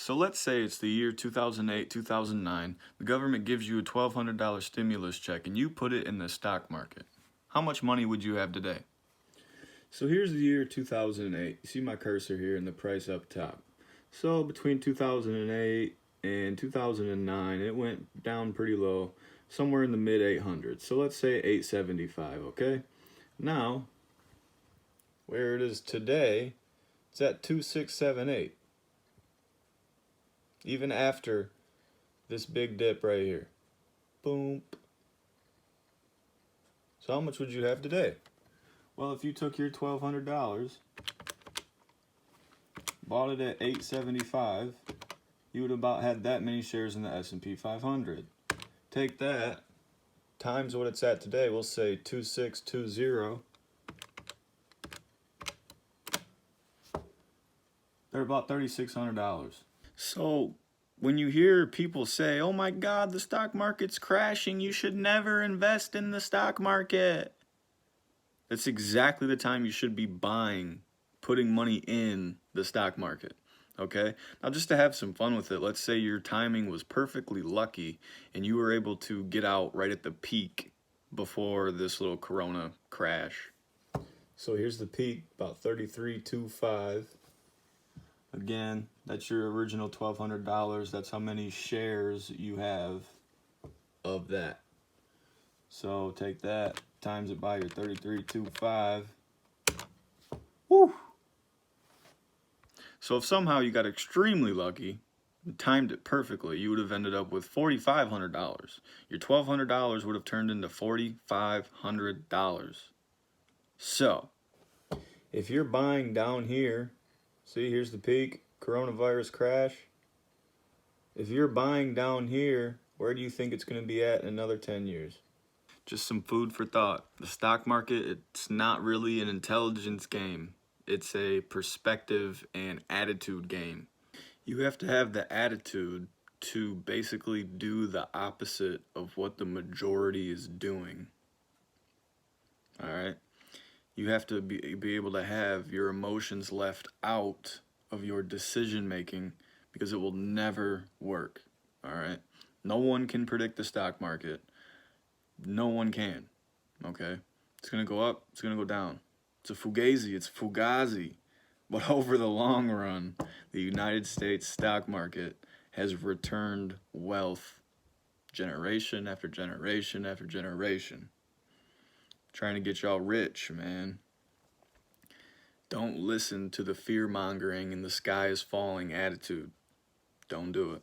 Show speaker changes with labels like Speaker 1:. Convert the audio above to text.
Speaker 1: So let's say it's the year 2008, 2009. The government gives you a $1,200 stimulus check and you put it in the stock market. How much money would you have today? So here's the year 2008. You see my cursor here and the price up top. So between 2008 and 2009, it went down pretty low, somewhere in the mid 800s. So let's say 875, okay? Now, where it is today, it's at 2678. Even after this big dip right here. Boom. So how much would you have today? Well, if you took your $1,200, bought it at $875, you would have about had that many shares in the S&P 500. Take that times what it's at today, we'll say 2620. They're about $3,600. So when you hear people say, oh my God, the stock market's crashing, you should never invest in the stock market. That's exactly the time you should be buying, putting money in the stock market. Okay? Now just to have some fun with it, let's say your timing was perfectly lucky and you were able to get out right at the peak before this little corona crash. So here's the peak, about 33.25. Again, that's your original $1,200. That's how many shares you have of that. So take that, times it by your 33.25. Woo! So if somehow you got extremely lucky, timed it perfectly, you would have ended up with $4,500. Your $1,200 would have turned into $4,500. So, if you're buying down here, see, here's the peak, coronavirus crash. If you're buying down here, where do you think it's going to be at in another 10 years? Just some food for thought. The stock market, it's not really an intelligence game. It's a perspective and attitude game. You have to have the attitude to basically do the opposite of what the majority is doing. All right? You have to be able to have your emotions left out of your decision making because it will never work. All right? No one can predict the stock market. No one can. Okay? It's going to go up, it's going to go down. It's a fugazi, it's fugazi. But over the long run, the United States stock market has returned wealth generation after generation after generation. Trying to get y'all rich, man. Don't listen to the fear-mongering and the sky is falling attitude. Don't do it.